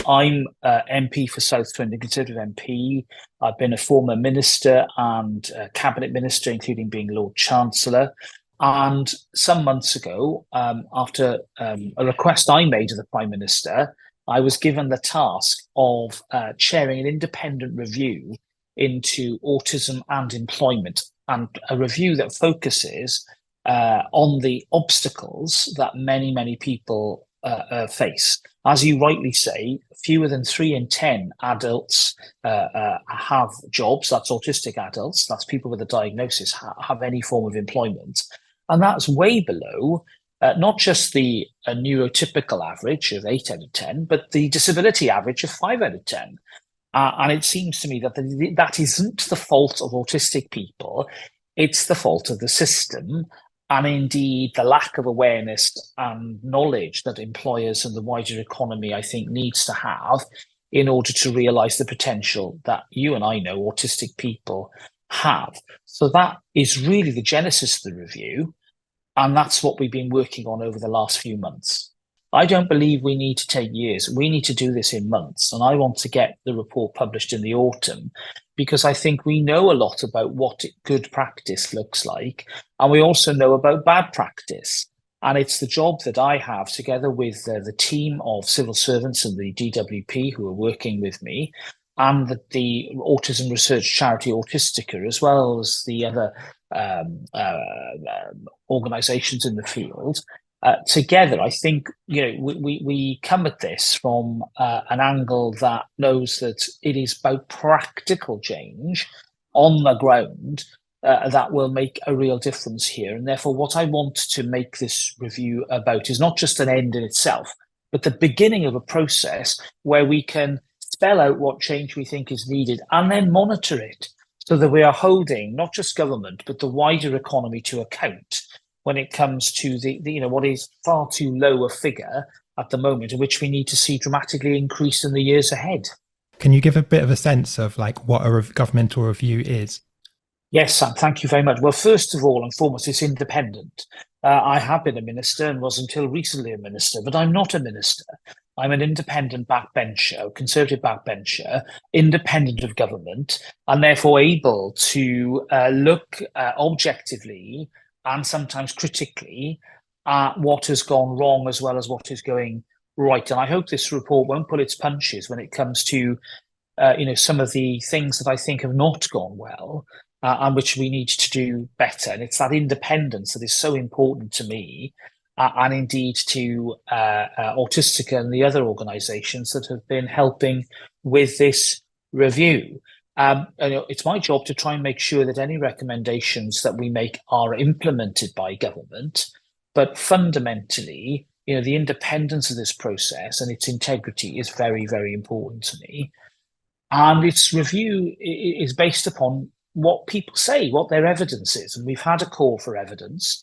I'm MP for South Swindon, Conservative MP. I've been a former minister and cabinet minister, including being Lord Chancellor. And some months ago, after a request I made to the Prime Minister, I was given the task of chairing an independent review into autism and employment, and a review that focuses on the obstacles that many people face. As you rightly say, fewer than 3 in 10 adults have jobs. That's autistic adults. That's people with a diagnosis have any form of employment. And that's way below not just the neurotypical average of 8 out of 10, but the disability average of 5 out of 10. And it seems to me that that isn't the fault of autistic people. It's the fault of the system, and indeed the lack of awareness and knowledge that employers and the wider economy, I think, needs to have in order to realise the potential that you and I know autistic people have. So that is really the genesis of the review, and that's what we've been working on over the last few months. I don't believe we need to take years. We need to do this in months. And I want to get the report published in the autumn because I think we know a lot about what good practice looks like. And we also know about bad practice. And it's the job that I have, together with the team of civil servants and the DWP who are working with me, and the autism research charity Autistica, as well as the other organisations in the field. Together, I think we come at this from an angle that knows that it is about practical change on the ground that will make a real difference here. And therefore, what I want to make this review about is not just an end in itself, but the beginning of a process where we can spell out what change we think is needed and then monitor it so that we are holding not just government, but the wider economy to account when it comes to the what is far too low a figure at the moment, in which we need to see dramatically increase in the years ahead. Can you give a bit of a sense of like what a governmental review is? Yes, Sam, thank you very much. Well, first of all and foremost, it's independent. I have been a minister and was until recently a minister, but I'm not a minister. I'm an independent backbencher, conservative backbencher, independent of government, and therefore able to look objectively and sometimes critically at what has gone wrong as well as what is going right. And I hope this report won't pull its punches when it comes to some of the things that I think have not gone well and which we need to do better. And it's that independence that is so important to me and indeed to Autistica and the other organisations that have been helping with this review. It's my job to try and make sure that any recommendations that we make are implemented by government, but fundamentally, the independence of this process and its integrity is very, very important to me. And its review is based upon what people say, what their evidence is. And we've had a call for evidence,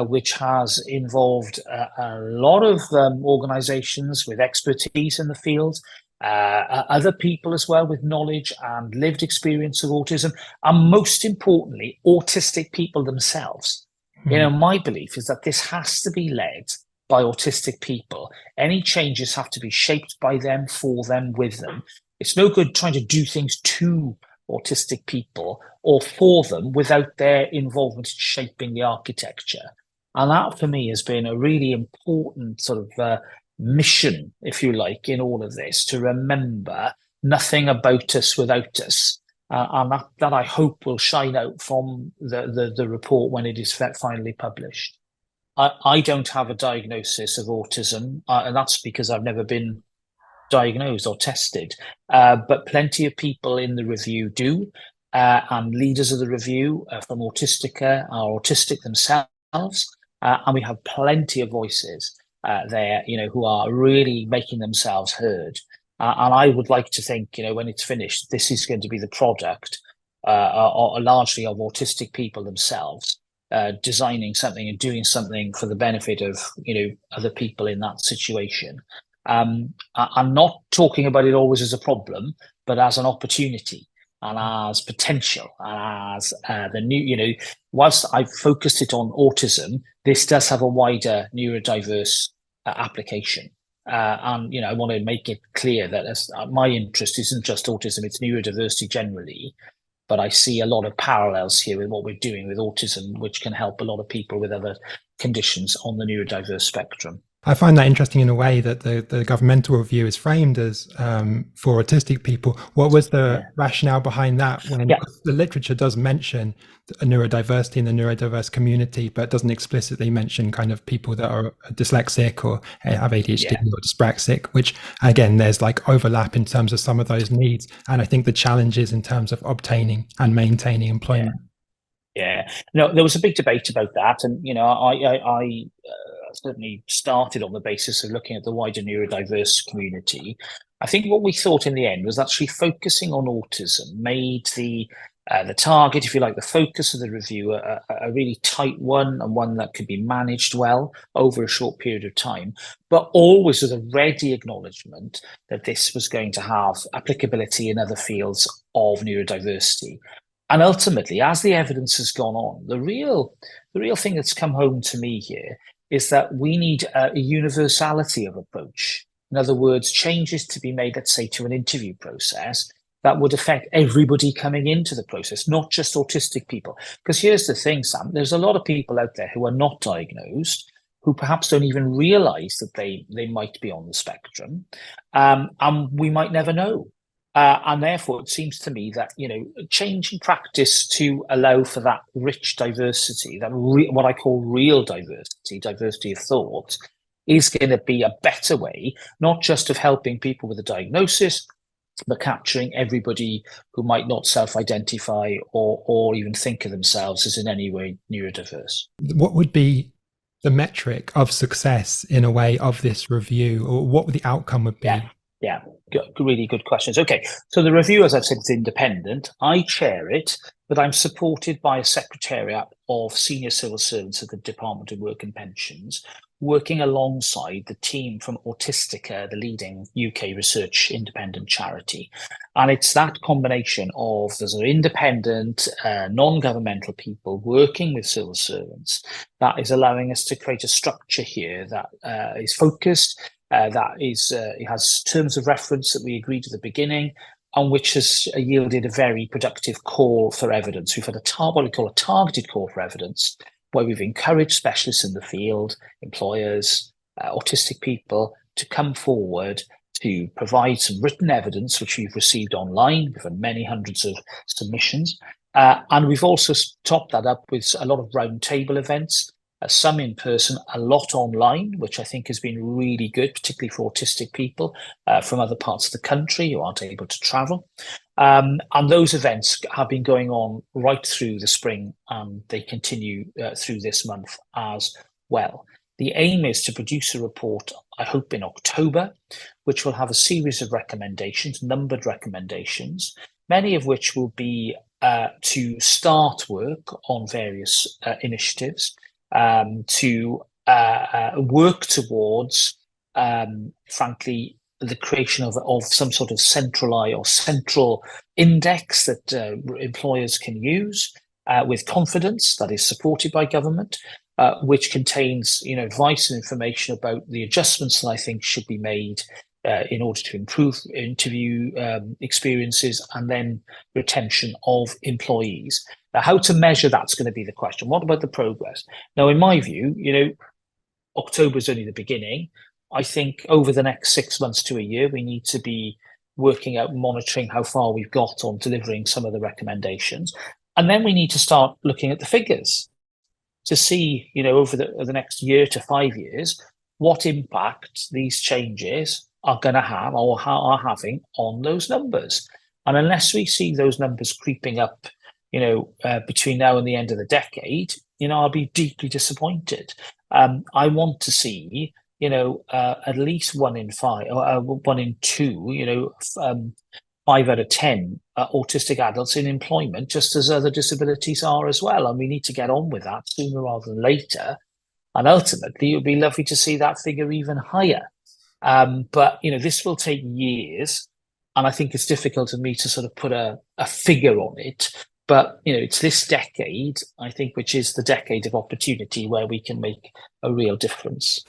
which has involved a lot of organisations with expertise in the field, other people as well with knowledge and lived experience of autism, and most importantly, autistic people themselves. My belief is that this has to be led by autistic people. Any changes have to be shaped by them, for them, with them. It's no good trying to do things to autistic people or for them without their involvement in shaping the architecture. And that for me has been a really important sort of mission, if you like, in all of this, to remember nothing about us without us. And that I hope will shine out from the report when it is finally published. I don't have a diagnosis of autism, and that's because I've never been diagnosed or tested. But plenty of people in the review do, and leaders of the review from Autistica are autistic themselves. And we have plenty of voices there, who are really making themselves heard. And I would like to think, when it's finished, this is going to be the product largely of autistic people themselves, designing something and doing something for the benefit of, other people in that situation. I'm not talking about it always as a problem, but as an opportunity and as potential, and as the new, whilst I've focused it on autism, this does have a wider neurodiverse application. And, I want to make it clear that my interest isn't just autism, it's neurodiversity generally. But I see a lot of parallels here with what we're doing with autism, which can help a lot of people with other conditions on the neurodiverse spectrum. I find that interesting in a way that the governmental review is framed as for autistic people. What was the rationale behind that when the literature does mention a neurodiversity in the neurodiverse community, but doesn't explicitly mention kind of people that are dyslexic or have ADHD or dyspraxic, which again, there's like overlap in terms of some of those needs. And I think the challenges in terms of obtaining and maintaining employment. No, there was a big debate about that. And, I certainly started on the basis of looking at the wider neurodiverse community. I think what we thought in the end was actually focusing on autism made the target, if you like, the focus of the review a really tight one, and one that could be managed well over a short period of time, but always with a ready acknowledgement that this was going to have applicability in other fields of neurodiversity. And ultimately, as the evidence has gone on, the real thing that's come home to me here is that we need a universality of approach. In other words, changes to be made, let's say, to an interview process that would affect everybody coming into the process, not just autistic people. Because here's the thing, Sam, there's a lot of people out there who are not diagnosed, who perhaps don't even realize that they might be on the spectrum, and we might never know. And therefore, it seems to me that, changing practice to allow for that rich diversity, that what I call real diversity of thought, is going to be a better way, not just of helping people with a diagnosis, but capturing everybody who might not self-identify or even think of themselves as in any way neurodiverse. What would be the metric of success in a way of this review, or what would the outcome would be? Yeah, really good questions. Okay, so the review, as I've said, is independent. I chair it, but I'm supported by a secretariat of senior civil servants at the Department of Work and Pensions, working alongside the team from Autistica, the leading UK research independent charity. And it's that combination of those independent, non-governmental people working with civil servants that is allowing us to create a structure here that is focused, that is, it has terms of reference that we agreed at the beginning, and which has yielded a very productive call for evidence. We've had what we call a targeted call for evidence, where we've encouraged specialists in the field, employers, autistic people, to come forward to provide some written evidence, which we've received online. We've had many hundreds of submissions. And we've also topped that up with a lot of roundtable events, some in person, a lot online, which I think has been really good, particularly for autistic people from other parts of the country who aren't able to travel. And those events have been going on right through the spring, and they continue through this month as well. The aim is to produce a report, I hope in October, which will have a series of recommendations, numbered recommendations, many of which will be to start work on various initiatives, to work towards, frankly, the creation of some sort of central index that employers can use with confidence, that is supported by government, which contains, advice and information about the adjustments that I think should be made in order to improve interview experiences and then retention of employees. Now, how to measure that's going to be the question. What about the progress? Now, in my view, October is only the beginning. I think over the next 6 months to a year, we need to be working out, monitoring how far we've got on delivering some of the recommendations. And then we need to start looking at the figures to see, over the next year to 5 years, what impact these changes are going to have or are having on those numbers. And unless we see those numbers creeping up, between now and the end of the decade, I'll be deeply disappointed. I want to see, at least 1 in 5, or 1 in 2, 5 out of 10 autistic adults in employment, just as other disabilities are as well. And we need to get on with that sooner rather than later. And ultimately, it would be lovely to see that figure even higher. But, this will take years. And I think it's difficult for me to sort of put a figure on it. But, it's this decade, I think, which is the decade of opportunity where we can make a real difference.